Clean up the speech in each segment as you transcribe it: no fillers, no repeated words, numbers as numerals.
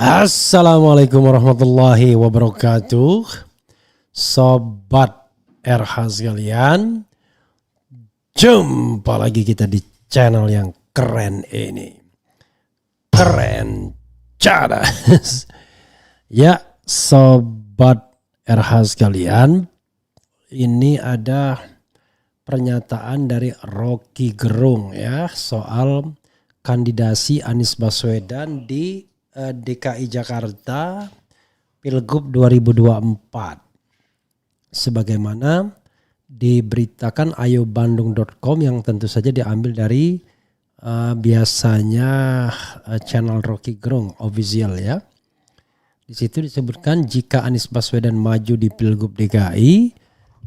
Assalamualaikum warahmatullahi wabarakatuh. Sobat RH sekalian, jumpa lagi kita di channel yang keren ini. Keren cadas. Ya, Sobat RH sekalian, ini ada pernyataan dari Rocky Gerung ya soal kandidasi Anies Baswedan di DKI Jakarta Pilgub 2024. Sebagaimana diberitakan ayobandung.com yang tentu saja diambil dari biasanya channel Rocky Gerung official ya. Di situ disebutkan jika Anies Baswedan maju di Pilgub DKI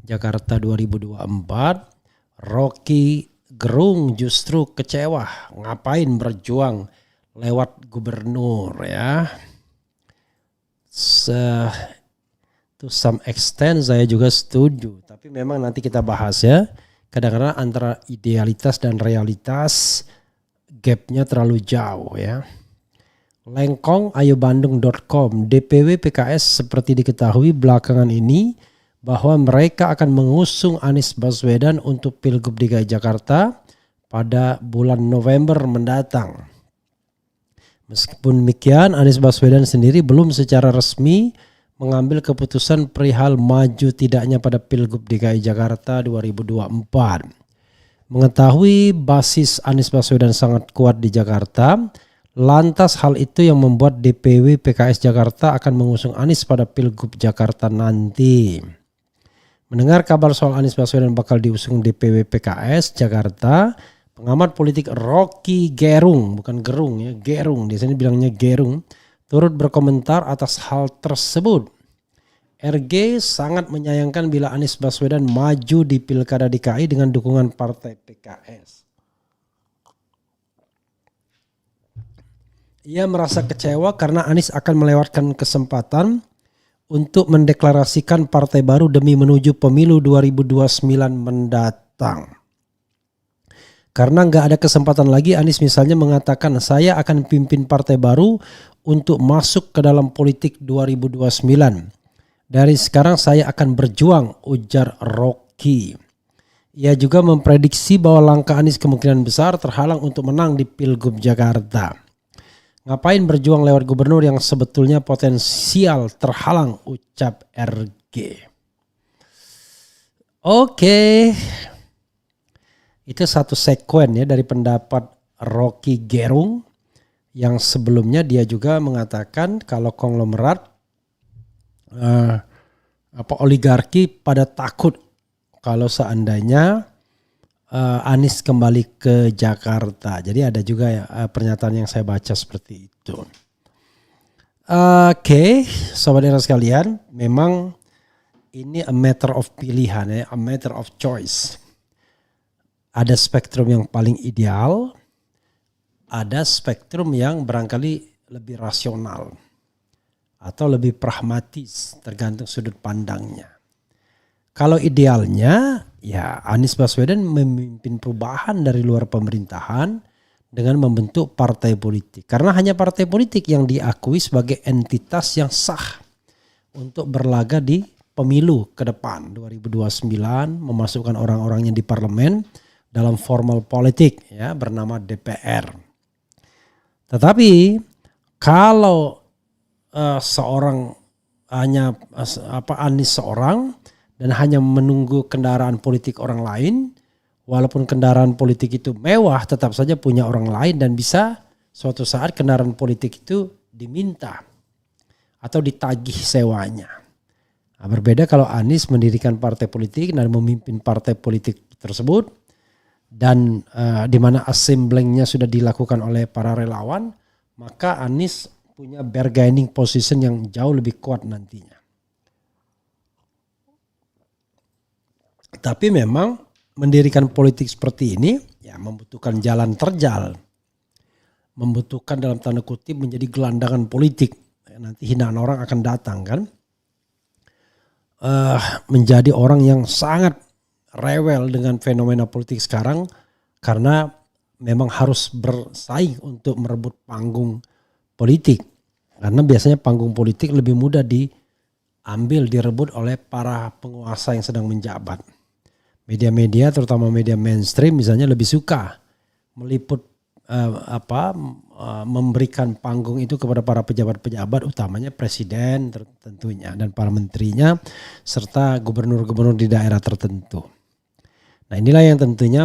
Jakarta 2024, Rocky Gerung justru kecewa. Ngapain berjuang lewat gubernur ya. To some extent saya juga setuju. Tapi memang nanti kita bahas ya. Kadang-kadang antara idealitas dan realitas gapnya terlalu jauh ya. Lengkong ayobandung.com, DPW PKS seperti diketahui belakangan ini bahwa mereka akan mengusung Anies Baswedan untuk Pilgub DKI Jakarta pada bulan November mendatang. Meskipun demikian, Anies Baswedan sendiri belum secara resmi mengambil keputusan perihal maju tidaknya pada Pilgub DKI Jakarta 2024. Mengetahui basis Anies Baswedan sangat kuat di Jakarta, lantas hal itu yang membuat DPW PKS Jakarta akan mengusung Anies pada Pilgub Jakarta nanti. Mendengar kabar soal Anies Baswedan bakal diusung DPW PKS Jakarta, pengamat politik Rocky Gerung, bukan Gerung ya, Gerung, di sini bilangnya Gerung, turut berkomentar atas hal tersebut. RG sangat menyayangkan bila Anies Baswedan maju di Pilkada DKI dengan dukungan partai PKS. Ia merasa kecewa karena Anies akan melewatkan kesempatan untuk mendeklarasikan partai baru demi menuju pemilu 2029 mendatang. Karena nggak ada kesempatan lagi, Anies misalnya mengatakan saya akan pimpin partai baru untuk masuk ke dalam politik 2029. Dari sekarang saya akan berjuang, ujar Rocky. Ia juga memprediksi bahwa langkah Anies kemungkinan besar terhalang untuk menang di Pilgub Jakarta. Ngapain berjuang lewat gubernur yang sebetulnya potensial terhalang, ucap RG. Oke. Itu satu sekuen ya dari pendapat Rocky Gerung yang sebelumnya dia juga mengatakan kalau konglomerat oligarki pada takut kalau seandainya Anies kembali ke Jakarta. Jadi ada juga ya, pernyataan yang saya baca seperti itu. Oke, sobat era sekalian, memang ini a matter of pilihan ya, a matter of choice. Ada spektrum yang paling ideal, ada spektrum yang barangkali lebih rasional atau lebih pragmatis tergantung sudut pandangnya. Kalau idealnya ya Anies Baswedan memimpin perubahan dari luar pemerintahan dengan membentuk partai politik. Karena hanya partai politik yang diakui sebagai entitas yang sah untuk berlaga di pemilu ke depan 2029, memasukkan orang-orangnya di parlemen dalam formal politik ya bernama DPR. Tetapi kalau seorang hanya Anies seorang dan hanya menunggu kendaraan politik orang lain, walaupun kendaraan politik itu mewah tetap saja punya orang lain dan bisa suatu saat kendaraan politik itu diminta atau ditagih sewanya. Nah, berbeda kalau Anies mendirikan partai politik dan memimpin partai politik tersebut dan di mana assemblingnya sudah dilakukan oleh para relawan, maka Anies punya bargaining position yang jauh lebih kuat nantinya. Tapi memang mendirikan politik seperti ini ya membutuhkan jalan terjal, membutuhkan dalam tanda kutip menjadi gelandangan politik. Nanti hinaan orang akan datang kan, menjadi orang yang sangat rewel dengan fenomena politik sekarang karena memang harus bersaing untuk merebut panggung politik. Karena biasanya panggung politik lebih mudah diambil, direbut oleh para penguasa yang sedang menjabat. Media-media, terutama media mainstream misalnya, lebih suka meliput memberikan panggung itu kepada para pejabat-pejabat, utamanya presiden tentunya dan para menterinya serta gubernur-gubernur di daerah tertentu. Nah, inilah yang tentunya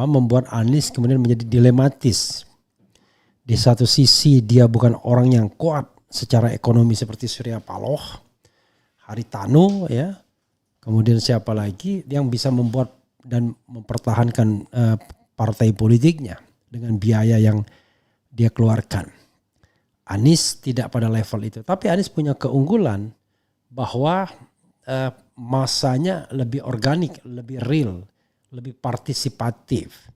membuat Anies kemudian menjadi dilematis. Di satu sisi dia bukan orang yang kuat secara ekonomi seperti Surya Paloh, Haritanu ya. Kemudian siapa lagi yang bisa membuat dan mempertahankan partai politiknya dengan biaya yang dia keluarkan. Anies tidak pada level itu. Tapi Anies punya keunggulan bahwa masanya lebih organik, lebih real, lebih partisipatif.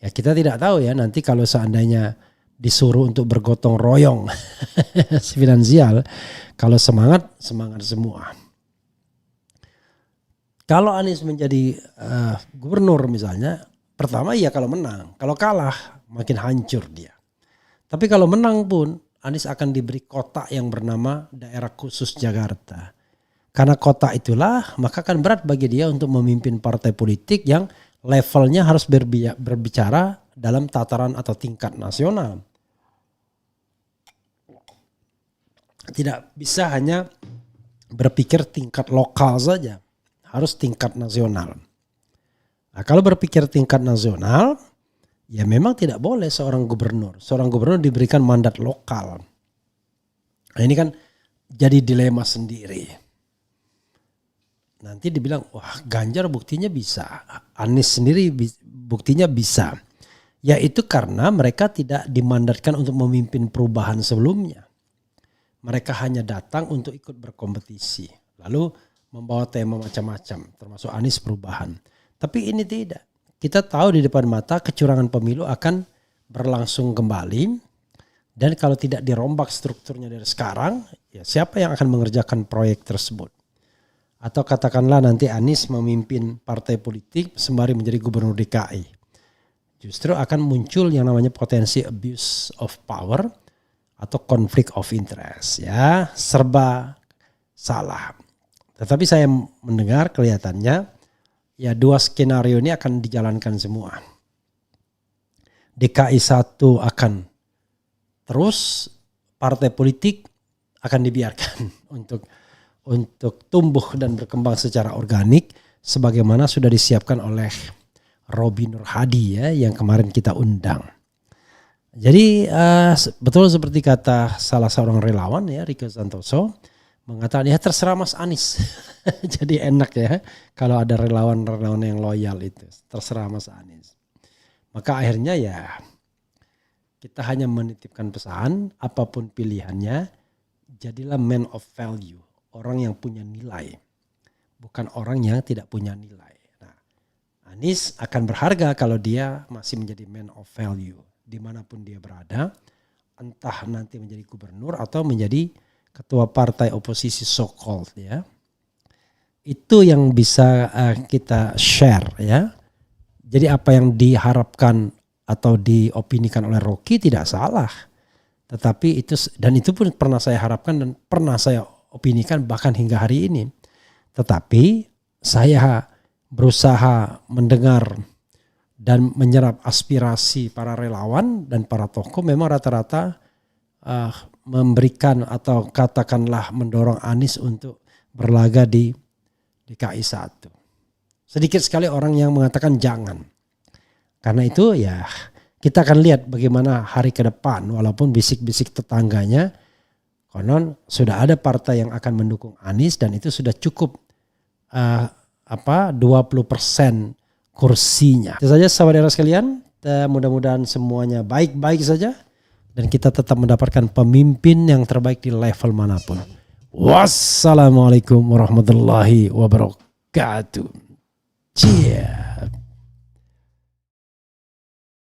Ya, kita tidak tahu ya nanti kalau seandainya disuruh untuk bergotong royong finansial, kalau semangat semua. Kalau Anies menjadi gubernur misalnya, pertama ya kalau menang, kalau kalah makin hancur dia. Tapi kalau menang pun Anies akan diberi kotak yang bernama Daerah Khusus Jakarta. Karena kotak itulah maka akan berat bagi dia untuk memimpin partai politik yang levelnya harus berbicara dalam tataran atau tingkat nasional. Tidak bisa hanya berpikir tingkat lokal saja, harus tingkat nasional. Nah, kalau berpikir tingkat nasional, ya memang tidak boleh seorang gubernur diberikan mandat lokal. Nah, ini kan jadi dilema sendiri. Nanti dibilang, wah Ganjar buktinya bisa, Anies sendiri buktinya bisa. Yaitu karena mereka tidak dimandatkan untuk memimpin perubahan sebelumnya. Mereka hanya datang untuk ikut berkompetisi. Lalu membawa tema macam-macam, termasuk Anies perubahan. Tapi ini tidak. Kita tahu di depan mata kecurangan pemilu akan berlangsung kembali. Dan kalau tidak dirombak strukturnya dari sekarang, ya siapa yang akan mengerjakan proyek tersebut? Atau katakanlah nanti Anies memimpin partai politik sembari menjadi gubernur DKI. Justru akan muncul yang namanya potensi abuse of power atau conflict of interest. Ya, serba salah. Tetapi saya mendengar kelihatannya ya dua skenario ini akan dijalankan semua. DKI 1 akan terus, partai politik akan dibiarkan untuk tumbuh dan berkembang secara organik sebagaimana sudah disiapkan oleh Robi Nur Hadi ya yang kemarin kita undang. Jadi betul seperti kata salah seorang relawan ya, Riko Santoso, mengatakan ya terserah Mas Anies. Jadi enak ya kalau ada relawan-relawan yang loyal itu. Terserah Mas Anies. Maka akhirnya ya kita hanya menitipkan pesan, apapun pilihannya, jadilah man of value. Orang yang punya nilai. Bukan orang yang tidak punya nilai. Nah, Anies akan berharga kalau dia masih menjadi man of value. Dimanapun dia berada. Entah nanti menjadi gubernur atau menjadi ketua partai oposisi so-called ya. Itu yang bisa kita share ya. Jadi apa yang diharapkan atau diopinikan oleh Rocky tidak salah. Tetapi itu pun pernah saya harapkan dan pernah saya opinikan bahkan hingga hari ini. Tetapi saya berusaha mendengar dan menyerap aspirasi para relawan dan para tokoh memang rata-rata memberikan atau katakanlah mendorong Anies untuk berlaga di DKI 1. Sedikit sekali orang yang mengatakan jangan. Karena itu ya kita akan lihat bagaimana hari ke depan walaupun bisik-bisik tetangganya konon sudah ada partai yang akan mendukung Anies dan itu sudah cukup 20% kursinya. Itu saja sahabat sekalian, mudah-mudahan semuanya baik-baik saja. Dan kita tetap mendapatkan pemimpin yang terbaik di level manapun. Wassalamualaikum warahmatullahi wabarakatuh. Cheers.